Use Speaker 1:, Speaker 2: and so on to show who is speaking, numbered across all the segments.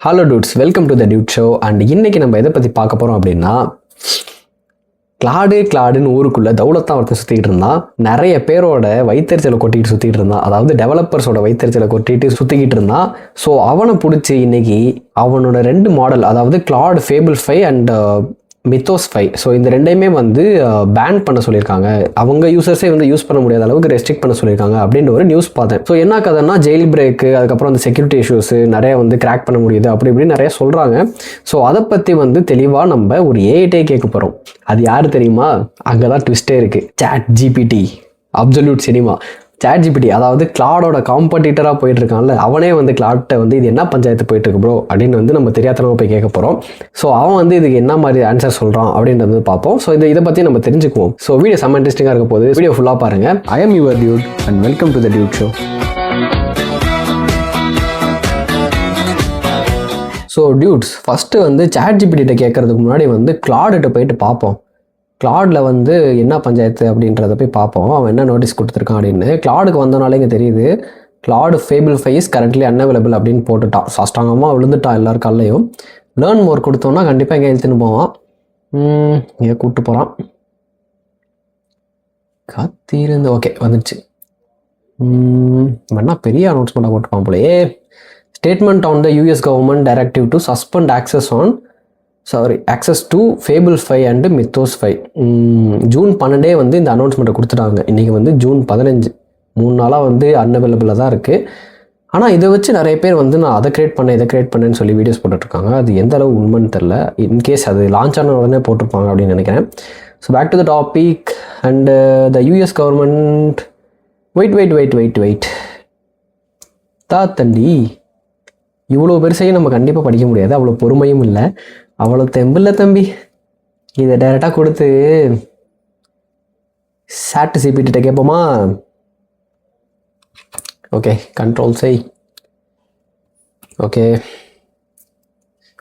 Speaker 1: Hello dudes, welcome to the Dude show. And இன்னைக்கு நம்ம எதை பற்றி பார்க்க போகிறோம் அப்படின்னா, கிளாடுன்னு ஊருக்குள்ளே தௌலத்தான் ஒருத்தர் சுற்றிக்கிட்டு இருந்தான். நிறைய பேரோட வைத்தறிச்சலை கொட்டிக்கிட்டு சுற்றிக்கிட்டு இருந்தான். அதாவது டெவலப்பர்ஸோட வைத்தறிச்சலை கொட்டிட்டு சுற்றிக்கிட்டு இருந்தான். ஸோ அவனை பிடிச்சி இன்னைக்கு அவனோட 2 மாடல், அதாவது Claude Fable 5 and Mythos 5, so இந்த ரெண்டையுமே வந்து பேன் பண்ண சொல்லியிருக்காங்க. அவங்க யூசர்ஸே வந்து யூஸ் பண்ண முடியாத அளவுக்கு ரெஸ்ட்ரிக்ட் பண்ண சொல்லியிருக்காங்க அப்படின்ற ஒரு நியூஸ் பார்த்தேன். ஸோ என்ன கதைன்னா, ஜெயில் பிரேக்கு, அதுக்கப்புறம் அந்த செக்யூரிட்டி இஷ்யூஸு நிறைய வந்து கிராக் பண்ண முடியுது அப்படி இப்படி நிறைய சொல்கிறாங்க. ஸோ அதை பற்றி வந்து தெளிவாக நம்ம ஒரு ஏஐட்டே கேட்க போகிறோம். அது யார் தெரியுமா? அங்கே தான் ட்விஸ்டே இருக்குது. Chat GPT, absolute cinema. Chat GPT, அதாவது கிளாடோட காம்படிட்டராக போயிட்டு இருக்கான்ல, அவனே வந்து கிளாட்ட வந்து இது என்ன பஞ்சாயத்து போயிட்டு இருக்கு ப்ரோ அப்படின்னு வந்து நம்ம தெரியாதனமாக போய் கேட்க போகிறோம். ஸோ அவன் வந்து இதுக்கு என்ன மாதிரி ஆன்சர் சொல்கிறான் அப்படின்றது பார்ப்போம். ஸோ இதை பற்றி நம்ம தெரிஞ்சுக்குவோம். ஸோ வீடியோ செம்ம இன்ட்ரெஸ்டிங்காக இருக்க போது வீடியோ ஃபுல்லாக பாருங்கள். I am your Dude and welcome to the Dude show. So dudes, first வந்து சாட் ஜிபிடிட்ட கேட்கறதுக்கு முன்னாடி வந்து கிளாடுகிட்ட போயிட்டு பார்ப்போம். கிளாடில் வந்து என்ன பஞ்சாயத்து அப்படின்றத போய் பார்ப்போம். அவன் என்ன நோட்டீஸ் கொடுத்துருக்கான் அப்படின்னு. கிளாடுக்கு வந்தனாலே இங்கே தெரியுது, glad fable 5 is currently unavailable அப்படின்னு போட்டுட்டான். சாஸ்டாங்கமாக விழுந்துட்டான் எல்லார் காலையும். லேர்ன் மோர் கொடுத்தோன்னா கண்டிப்பாக எங்கே எழுத்துன்னு போவான். இங்கே கூப்பிட்டு போகிறான். காத்திருந்து ஓகே வந்துடுச்சு. வேணா பெரிய அனௌன்ஸ்மெண்ட்டாக போட்டுப்பான் போலே. Statement on the US government directive to suspend access to fable 5 and Mythos 5. June 12 வந்து இந்த அனௌன்ஸ்மெண்ட்டை கொடுத்துட்டாங்க. இன்றைக்கி வந்து ஜூன் 15, 3 நாளாக வந்து அன்அவைலபிளாக தான் இருக்குது. ஆனால் இதை வச்சு நிறைய பேர் வந்து நான் அதை கிரியேட் பண்ணேன்னு சொல்லி வீடியோஸ் போட்டுட்ருக்காங்க. அது எந்த அளவு உண்மைன்னு தெரில. இன்கேஸ் அது லான்ச் ஆன உடனே போட்டிருப்பாங்க அப்படின்னு நினைக்கிறேன். So back to the topic. And the US government wait தாத்தண்டி, இவ்வளோ பெருசையும் நம்ம கண்டிப்பாக படிக்க முடியாது. அவ்வளோ பொறுமையும் இல்லை, அவ்வளோ தெம்பில்லை தம்பி. இதை டைரெக்டாக கொடுத்து சாட் ஜிபிடிட்ட கேட்போமா? ஓகே, கண்ட்ரோல் செய். ஓகே,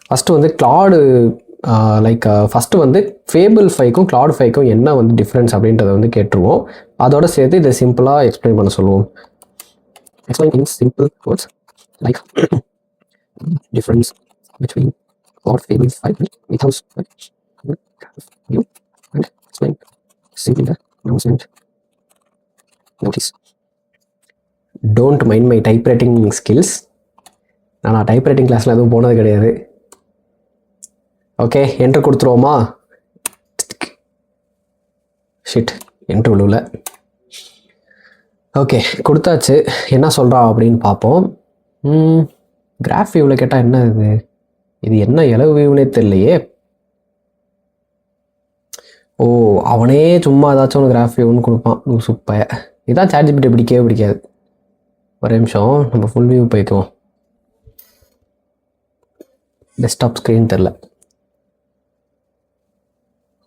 Speaker 1: ஃபஸ்ட்டு வந்து கிளாடு ஃபஸ்ட்டு வந்து ஃபேபிள் 5க்கும் கிளாட் 5க்கும் என்ன வந்து டிஃப்ரென்ஸ் அப்படின்றத வந்து கேட்டுருவோம். அதோட சேர்த்து இதை சிம்பிளாக எக்ஸ்பிளைன் பண்ண சொல்லுவோம். Explain in simple words like difference between Claude Fable 5 and Mythos 5. You and explain simply the announcement. Notice. Don't mind my typewriting skills. நான் டைப்ரைட்டிங் கிளாஸில் எதுவும் போனது கிடையாது. ஓகே, என்ட்ரு கொடுத்துருவோமா? ஷிட், என்ட்ரு விழுவில். ஓகே, கொடுத்தாச்சு. என்ன சொல்கிறான் அப்படின்னு பார்ப்போம். கிராஃப் வியூவில் கேட்டால் என்ன இது என்ன இலவு வியூனே தெரியலையே. ஓ, அவனே சும்மா ஏதாச்சும் ஒன்று கிராஃப் வியூன்னு கொடுப்பான். சூப்பர். இதான் சாட் ஜிபிடி பிடிக்காது. ஒரே நிமிஷம், நம்ம ஃபுல் வியூ போய்க்குவோம். டெஸ்க்டாப் ஸ்க்ரீன் தெரில.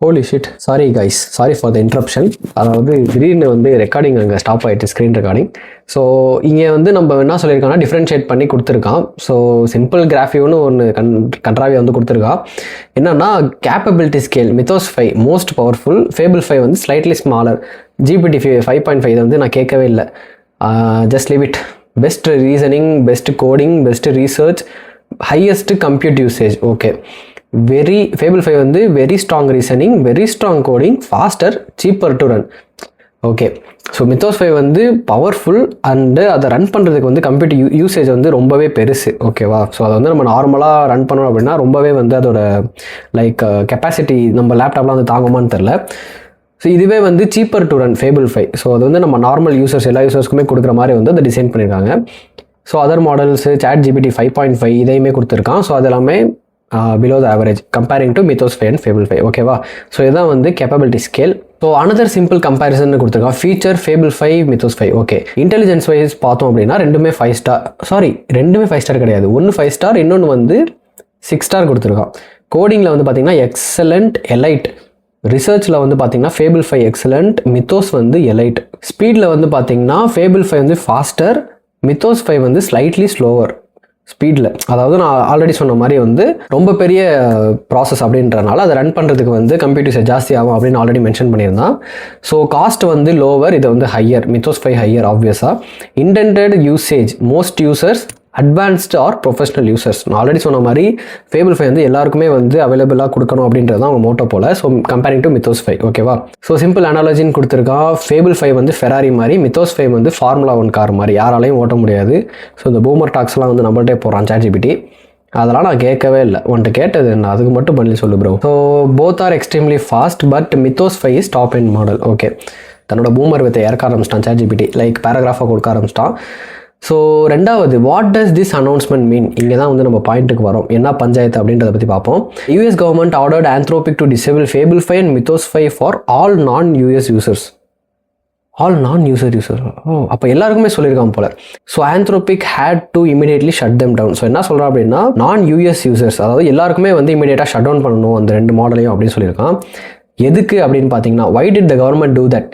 Speaker 1: Holy shit, sorry guys, sorry for the interruption. அதாவது திடீர்னு வந்து ரெக்கார்டிங் அங்கே ஸ்டாப் ஆகிட்டு, ஸ்க்ரீன் ரெக்கார்டிங். ஸோ இங்கே வந்து நம்ம என்ன சொல்லியிருக்காங்கன்னா, டிஃப்ரென்ஷியேட் பண்ணி கொடுத்துருக்கான். ஸோ சிம்பிள் கிராஃபியூன்னு ஒன்று கண்ட்ராவி வந்து கொடுத்துருக்கான். என்னன்னா, capability scale Mythos 5 most powerful, fable 5 வந்து ஸ்லைட்லி ஸ்மாலர், ஜிபிடி 5.5 இதை வந்து நான் கேட்கவே இல்லை. Just leave it. Best reasoning, best coding, best research, highest compute usage. Okay, Fable 5 வந்து very strong reasoning, very strong coding, faster, cheaper to run. Okay, so Mythos 5 வந்து powerful and அதை run பண்ணுறதுக்கு வந்து கம்ப்யூட்டர் யூசேஜ் வந்து ரொம்பவே பெருசு. ஓகேவா? So அதை வந்து நம்ம நார்மலாக ரன் பண்ணோம் அப்படின்னா ரொம்பவே வந்து அதோட கெப்பாசிட்டி நம்ம லேப்டாப்லாம் வந்து தாங்குமான்னு தெரில. ஸோ இதுவே வந்து cheaper to run fable 5. So அது வந்து நம்ம நார்மல் யூசர்ஸ் எல்லா யூசர்ஸ்க்குமே கொடுக்குற மாதிரி வந்து அதை டிசைன் பண்ணியிருக்காங்க. So other models chat GPT 5.5 இதையுமே கொடுத்துருக்கான். ஸோ அது எல்லாமே below the average comparing to Mythos 5 and Fable 5. ஓகேவா? ஸோ இதான் வந்து capability scale. So another simple comparison கொடுத்துருக்கான். Feature Fable 5, Mythos 5. Okay, intelligence wise பார்த்தோம் அப்படின்னா ரெண்டுமே 5 ஸ்டார். ரெண்டுமே 5 ஸ்டார் கிடையாது. ஒன்று 5 ஸ்டார், இன்னொன்று வந்து 6 ஸ்டார் கொடுத்துருக்கான். கோடிங்கில் வந்து பார்த்தீங்கன்னா எக்ஸலண்ட், எலைட். ரிசர்ச்சில் வந்து பார்த்தீங்கன்னா ஃபேபிள் 5 எக்ஸலண்ட், மித்தோஸ் வந்து எலைட். ஸ்பீடில் வந்து பார்த்தீங்கன்னா ஃபேபிள் 5 வந்து ஃபாஸ்டர், மித்தோஸ் 5 வந்து ஸ்லைட்லி ஸ்லோவர் ஸ்பீடில். அதாவது நான் ஆல்ரெடி சொன்ன மாதிரி வந்து ரொம்ப பெரிய ப்ராசஸ் அப்படின்றனால அதை ரன் பண்ணுறதுக்கு வந்து கம்ப்யூட்டர்ஸ் ஜாஸ்தி ஆகும் அப்படின்னு ஆல்ரெடி மென்ஷன் பண்ணியிருந்தான். ஸோ காஸ்ட் வந்து லோவர், இது வந்து ஹையர். மித்தோஸ் 5 ஹையர் ஆப்வியஸாக. Intended usage, most users advanced or professional users. நான் ஆல்ரெடி சொன்ன மாதிரி ஃபேபிள் 5 வந்து எல்லாருக்குமே வந்து அவைலபிளாக கொடுக்கணும் அப்படின்றது தான் அவங்க மோட்டோ போல். ஸோ கம்பேரிங் டு மித்தோஸ் 5, ஓகேவா. ஸோ சிம்பிள் அனாலஜின்னு கொடுத்துருக்கா. ஃபேபிள் 5 வந்து ஃபெராரி மாதிரி, மித்தோஸ் 5 வந்து ஃபார்முலா 1 கார் மாதிரி, யாராலையும் ஓட்ட முடியாது. ஸோ இந்த பூமர் டாக்ஸ்லாம் வந்து நம்மள்டே போகிறான் ChatGPT. அதெல்லாம் நான் கேட்கவே இல்லை, உன்ட்டு கேட்டது என்ன, அதுக்கு மட்டும் பதில் சொல்லு bro. So both are extremely fast, but Mythos 5 is top end model. Okay, தன்னோட பூமர் வித்தை இறக்க ஆரம்பிச்சிட்டான் ChatGPT, லைக் பேராகிராஃபாக கொடுக்க ஆரம்பிச்சிட்டான். ஸோ ரெண்டாவது, வாட் டஸ் திஸ் அனௌன்ஸ்மெண்ட் மீன்? இங்கே தான் வந்து நம்ம பாயிண்ட்டுக்கு வரோம், என்ன பஞ்சாயத்து அப்படின்றத பற்றி பார்ப்போம். US government ordered Anthropic to disable Fable 5 and Mythos 5 for all non US users. All non user user, அப்போ எல்லாருக்குமே சொல்லியிருக்காங்க போல. So Anthropic had to immediately shut them down. So என்ன சொல்கிறா அப்படின்னா, நான்-யூஎஸ் யூசர்ஸ், அதாவது எல்லாருக்குமே வந்து இமீடியட்டாக ஷட் டவுன் பண்ணணும் அந்த 2 மாடலையும் அப்படின்னு சொல்லியிருக்கான். எதுக்கு அப்படின்னு பார்த்தீங்கன்னா, why did the government do that?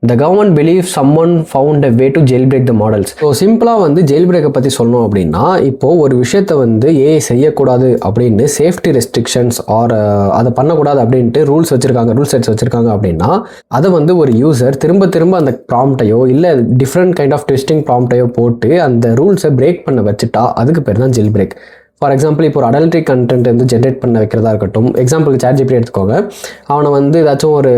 Speaker 1: The government believes someone found a way to jailbreak the models. So சிம்பிளாக வந்து ஜெயில்பிரேக்கை பற்றி சொல்லணும் அப்படின்னா, இப்போது ஒரு விஷயத்தை வந்து ஏஐ செய்யக்கூடாது அப்படின்னு சேஃப்டி ரெஸ்ட்ரிக்ஷன்ஸ் ஆர் அதை பண்ணக்கூடாது அப்படின்ட்டு ரூல்ஸ் வச்சுருக்காங்க, ரூல் செட்ஸ் வச்சுருக்காங்க அப்படின்னா, அதை வந்து ஒரு யூசர் திரும்ப திரும்ப அந்த ப்ராம்ப்டையோ இல்லை டிஃப்ரெண்ட் கைண்ட் ஆஃப் ட்விஸ்டிங் ப்ராம்ப்டையோ போட்டு அந்த ரூல்ஸை பிரேக் பண்ண வச்சுட்டா அதுக்கு பேர் தான் ஜெயில் பிரேக். ஃபார் எக்ஸாம்பிள், இப்போ ஒரு அடல்ட்ரி கண்டென்ட் வந்து ஜென்ரேட் பண்ண வைக்கிறதா இருக்கட்டும். எக்ஸாம்பிளுக்கு ChatGPT எடுத்துக்கோங்க. அவனை வந்து ஏதாச்சும் ஒரு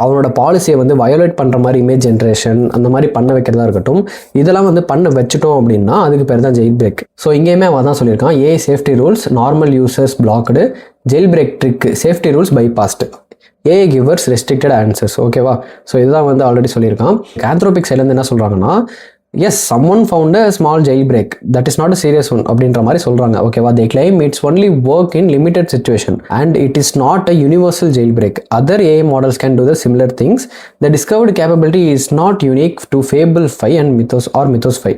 Speaker 1: அவனோட பாலிசியை வந்து வயோலேட் பண்ணுற மாதிரி இமேஜ் ஜென்ரேஷன் அந்த மாதிரி பண்ண வைக்கிறதா இருக்கட்டும், இதெல்லாம் வந்து பண்ண வச்சுட்டோம் அப்படின்னா அதுக்கு பேர் தான் ஜெயில் பிரேக். ஸோ இங்கேயுமே அவன் தான் சொல்லியிருக்கான், AI safety rules normal users blocked, jailbreak trick safety rules bypassed, AI givers restricted answers. ஓகேவா. ஸோ இதுதான் வந்து ஆல்ரெடி சொல்லியிருக்கான். ஆந்த்ரோபிக் சைட்லேருந்து என்ன சொல்கிறாங்கன்னா, yes, someone found a small jailbreak, that is not a serious one அப்படின்ற மாதிரி சொல்கிறாங்க. ஓகேவா. they claim it's only work in limited situation and it is not a universal jailbreak. Other AI models can do the similar things. The discovered capability is not unique to Fable 5 and Mythos 5.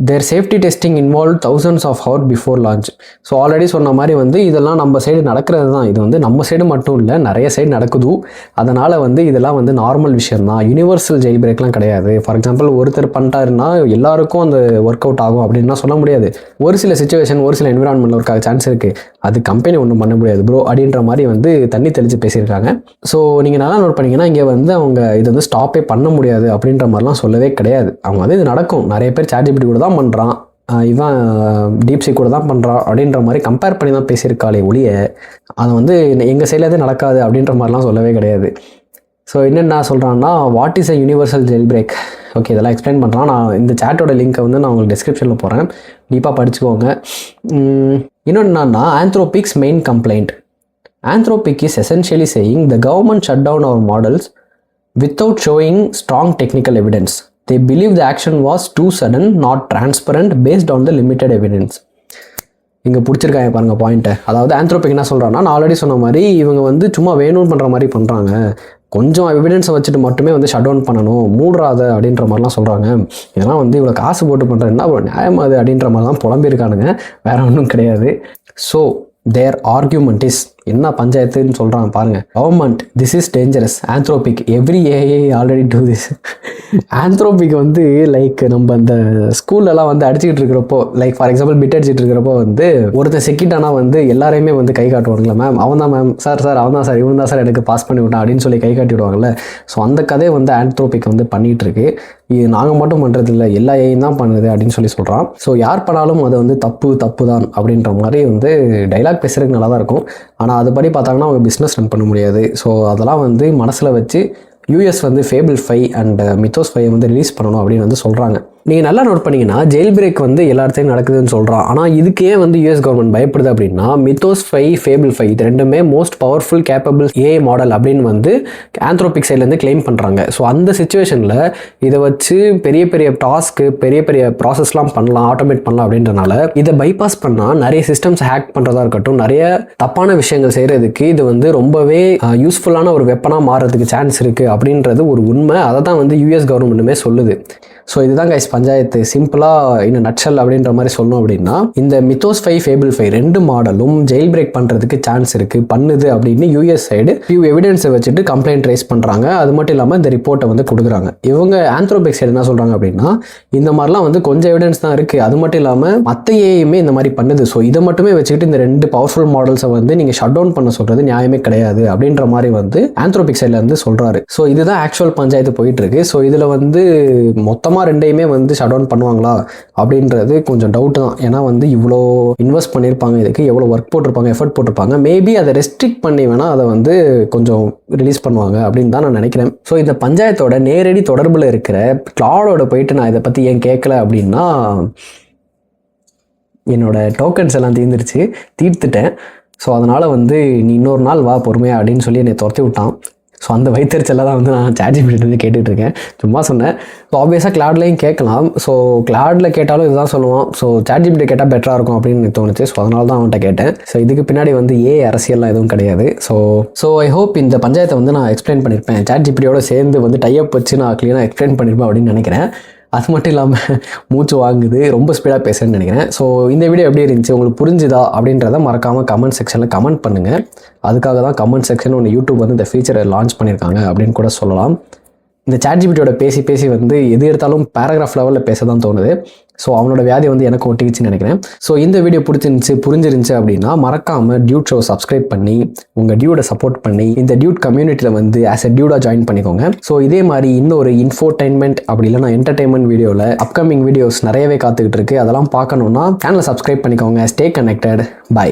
Speaker 1: Their safety testing involved thousands of hours before launch. So already சொன்ன மாதிரி வந்து இதெல்லாம் நம்ம side நடக்கிறது தான். இது வந்து நம்ம சைடு மட்டும் இல்லை, நிறைய சைடு நடக்குது. அதனால் வந்து இதெல்லாம் வந்து நார்மல் விஷயம் தான், யூனிவர்சல் ஜெயில் பிரேக்லாம் கிடையாது. ஃபார் எக்ஸாம்பிள், ஒருத்தர் பண்ணிட்டாருன்னா எல்லாருக்கும் அந்த ஒர்க் அவுட் ஆகும் அப்படின்னா சொல்ல முடியாது. ஒரு சில சுச்சுவேஷன், ஒரு சில என்விரான்மெண்ட்டில் ஒர்க் ஆக சான்ஸ் இருக்குது. அது கம்பெனி ஒன்றும் பண்ண முடியாது ப்ரோ அப்படின்ற மாதிரி வந்து தண்ணி தெளித்து பேசியிருக்காங்க. ஸோ நீங்கள் நல்லா நோட் பண்ணிங்கன்னா, இங்கே வந்து அவங்க இது வந்து ஸ்டாப்பே பண்ண முடியாது அப்படின்ற மாதிரிலாம் சொல்லவே கிடையாது. அவங்க வந்து இது நடக்கும், நிறைய பேர் ChatGPT கூட தான் பண்ணுறான், இவன் டீப்ஸி கூட தான் பண்ணுறான் அப்படின்ற மாதிரி கம்பேர் பண்ணி தான் பேசியிருக்காளே ஒழிய அதை வந்து எங்கள் சைட்லேயே நடக்காது அப்படின்ற மாதிரிலாம் சொல்லவே கிடையாது. ஸோ என்னென்ன சொல்கிறான்னா, what is a universal jail break? Okay, இதெல்லாம் எக்ஸ்பிளைன் பண்ணுறான். நான் இந்த சேட்டோட லிங்க்கை வந்து நான் உங்களுக்கு டிஸ்கிரிப்ஷனில் போகிறேன், டீப்பாக படிச்சுக்கோங்க. இன்னொன்று என்னன்னா, Anthropic's main complaint. Anthropic is essentially saying the government shut down our models without showing strong technical evidence. They believe the action was too sudden, not transparent, based on the limited evidence. இங்கே பிடிச்சிருக்காங்க பாருங்கள் பாயிண்ட்டை. அதாவது Anthropic என்ன சொல்கிறான்னா, நான் already சொன்ன மாதிரி இவங்க வந்து சும்மா வேணும்னு பண்ணுற மாதிரி பண்ணுறாங்க, கொஞ்சம் எவிடன்ஸை வச்சுட்டு மட்டுமே வந்து ஷட் டவுன் பண்ணணும், மூடுறாத அப்படின்ற மாதிரிலாம் சொல்கிறாங்க. இதெல்லாம் வந்து இவ்வளோ காசு போட்டு பண்ணுறது என்ன நியாயம் அது அப்படின்ற மாதிரி தான் புலம்பியிருக்கானுங்க, வேறு ஒன்றும் கிடையாது. ஸோ தேர் ஆர்கியூமெண்ட் இஸ், என்ன பஞ்சாயத்துன்னு சொல்கிறாங்க பாருங்கள். Government, this is dangerous. Anthropic, every AI already do this. Anthropic வந்து லைக் நம்ம அந்த ஸ்கூல்லலாம் வந்து அடிச்சுக்கிட்டு இருக்கிறப்போ, லைக் ஃபார் எக்ஸாம்பிள் பிட் அடிச்சுட்டு இருக்கிறப்போ வந்து ஒருத்தர் செக்கிட்டானா வந்து எல்லாரையுமே வந்து கை காட்டுவாங்களா, மேம் அவன் தான் மேம், சார் அவன் தான் சார், இவன் தான் சார் எனக்கு பாஸ் பண்ணி விட்டான் அப்படின்னு சொல்லி கை காட்டி விடுவாங்கல்ல. ஸோ அந்த கதையை வந்து ஆந்த்ரோபிக் வந்து பண்ணிகிட்டு இருக்கு. இது நாங்கள் மட்டும் பண்ணுறது இல்லை, எல்லா ஏஐயும் தான் பண்ணுது அப்படின்னு சொல்லி சொல்கிறான். ஸோ யார் பண்ணாலும் அது வந்து தப்பு தான் அப்படின்ற மாதிரி வந்து டைலாக் பேசுறதுக்கு நல்லா தான் இருக்கும். ஆனால் அதுபடி பார்த்தாங்கன்னா அவங்க பிஸ்னஸ் ரன் பண்ண முடியாது. ஸோ அதெல்லாம் வந்து மனசில் வச்சு யூஎஸ் வந்து ஃபேபிள் 5 அண்ட் மித்தோஸ் 5 வந்து ரிலீஸ் பண்ணணும் அப்படின்னு வந்து சொல்கிறாங்க. நீங்கள் நல்லா நோட் பண்ணிங்கன்னா, ஜெயில் பிரேக் வந்து எல்லாத்தையும் நடக்குதுன்னு சொல்கிறான். ஆனால் இதுக்கே வந்து யூஎஸ் கவர்மெண்ட் பயப்படுது அப்படின்னா, மித்தோஸ் 5, ஃபேபிள் 5 இது ரெண்டுமே most powerful capable AI model அப்படின்னு வந்து ஆந்த்ரோபிக் சைட்லேருந்து கிளைம் பண்ணுறாங்க. ஸோ அந்த சுச்சுவேஷனில் இதை வச்சு பெரிய பெரிய டாஸ்க்கு, பெரிய பெரிய ப்ராசஸ்லாம் பண்ணலாம், ஆட்டோமேட் பண்ணலாம் அப்படின்றனால இதை பைபாஸ் பண்ணால் நிறைய சிஸ்டம்ஸ் ஹேக் பண்ணுறதா இருக்கட்டும், நிறைய தப்பான விஷயங்கள் செய்கிறதுக்கு இது வந்து ரொம்பவே யூஸ்ஃபுல்லான ஒரு வெப்பனாக மாறுறதுக்கு சான்ஸ் இருக்குது அப்படின்றது ஒரு உண்மை. அதை தான் வந்து யூஎஸ் கவர்மெண்ட்டுமே சொல்லுது. ஸோ இதுதான் கைஸ் பஞ்சாயத்து. சிம்பிளாக இன்னும் நட்சல் அப்படின்ற மாதிரி சொல்லணும் அப்படின்னா, இந்த மித்தோஸ் 5, ஃபேபிள் 5 ரெண்டு மாடலும் ஜெயில் பிரேக் பண்ணுறதுக்கு சான்ஸ் இருக்குது, பண்ணுது அப்படின்னு யூஎஸ் சைடு ஃபியூ எவிடன்ஸை வச்சுட்டு கம்ப்ளைண்ட் ரைஸ் பண்ணுறாங்க. அது மட்டும் இல்லாமல் இந்த ரிப்போர்ட்டை வந்து கொடுக்குறாங்க. இவங்க ஆந்த்ரோபிக் சைடு என்ன சொல்கிறாங்க அப்படின்னா, இந்த மாதிரிலாம் வந்து கொஞ்சம் எவிடன்ஸ் தான் இருக்குது, அது மட்டும் இல்லாமல் மற்ற ஏஐயுமே இந்த மாதிரி பண்ணுது. ஸோ இதை மட்டுமே வச்சுக்கிட்டு இந்த ரெண்டு பவர்ஃபுல் மாடல்ஸை வந்து நீங்கள் ஷட் டவுன் பண்ண சொல்கிறது நியாயமே கிடையாது அப்படின்ற மாதிரி வந்து ஆந்த்ரோபிக் சைடில் வந்து சொல்கிறாரு. ஸோ இதுதான் ஆக்சுவல் பஞ்சாயத்து போயிட்டு இருக்கு. ஸோ இதில் வந்து மொத்தமாக ரெண்டையுமே வந்து வந்து ஷட் டவுன் பண்ணுவாங்களா அப்படின்றது கொஞ்சம் டவுட் தான். ஏன்னா வந்து இவ்வளோ இன்வெஸ்ட் பண்ணியிருப்பாங்க, இதுக்கு எவ்வளோ ஒர்க் போட்டிருப்பாங்க, எஃபர்ட் போட்டிருப்பாங்க. மேபி அதை ரெஸ்ட்ரிக்ட் பண்ணி வேணால் அதை வந்து கொஞ்சம் ரிலீஸ் பண்ணுவாங்க அப்படின்னு தான் நான் நினைக்கிறேன். ஸோ இந்த பஞ்சாயத்தோட நேரடி தொடர்பில் இருக்கிற கிளாடோட போயிட்டு நான் இதை பற்றி ஏன் கேட்கல அப்படின்னா, என்னோட டோக்கன்ஸ் எல்லாம் தீர்த்துட்டேன். ஸோ அதனால் வந்து நீ இன்னொரு நாள் வா பொறுமையா அப்படின்னு சொல்லி என்னை துரத்தி விட்டான். ஸோ அந்த வைத்தறிச்சலில் தான் வந்து நான் ChatGPT கேட்டுட்ருக்கேன். சும்மா சொன்னேன். ஸோ ஆப்வியஸாக கிளாட்லையும் கேட்கலாம். ஸோ கிளாடில் கேட்டாலும் இதுதான் சொல்லுவான். ஸோ ChatGPT கேட்டால் பெட்டராக இருக்கும் அப்படின்னு எனக்கு தோணுச்சு. ஸோ அதனால தான் அவன்கிட்ட கேட்டேன். ஸோ இதுக்கு பின்னாடி வந்து அரசியல்லாம் எதுவும் கிடையாது. ஸோ ஐ ஹோப் இந்த பஞ்சாயத்தை வந்து நான் எக்ஸ்பிளைன் பண்ணியிருப்பேன். ChatGPTயோட சேர்ந்து வந்து டைப் வச்சு நான் க்ளீனாக எக்ஸ்பிளைன் பண்ணியிருப்பேன் அப்படின்னு நினைக்கிறேன். அது மட்டும் இல்லாமல் மூச்சு வாங்குது, ரொம்ப ஸ்பீடாக பேசுகிறேன்னு நினைக்கிறேன். ஸோ இந்த வீடியோ எப்படி இருந்துச்சு, உங்களுக்கு புரிஞ்சுதா அப்படின்றத மறக்காமல் கமெண்ட் செக்ஷனில் கமெண்ட் பண்ணுங்கள். அதுக்காக தான் கமெண்ட் செக்ஷன் ஒன்று யூடியூப் வந்து இந்த ஃபீச்சரை லான்ச் பண்ணியிருக்காங்க அப்படின்னு கூட சொல்லலாம். இந்த ChatGPTயோட பேசி வந்து எது எடுத்தாலும் பேராகிராஃப் லெவலில் பேச தான் தோணுது. ஸோ அவனோட வியாதி வந்து எனக்கு ஒட்டிக்கிச்சுன்னு நினைக்கிறேன். ஸோ இந்த வீடியோ புரிஞ்சிருந்துச்சு அப்படின்னா மறக்காமல் டியூட் ஷோ சப்ஸ்கிரைப் பண்ணி உங்கள் டியூடை சப்போர்ட் பண்ணி இந்த டியூட் கம்யூனிட்டியில் வந்து ஆஸ் எ டியூடாக ஜாயின் பண்ணிக்கோங்க. ஸோ இதே மாதிரி இன்னொரு இன்ஃபோடைன்மெண்ட் அப்படி இல்லைனா என்டர்டைன்மெண்ட் வீடியோவில் அப்கமிங் வீடியோஸ் நிறையவே காத்துக்கிட்டு இருக்கு. அதெல்லாம் பார்க்கணுன்னா சேனலை சப்ஸ்கிரைப் பண்ணிக்கோங்க. Stay connected. பை.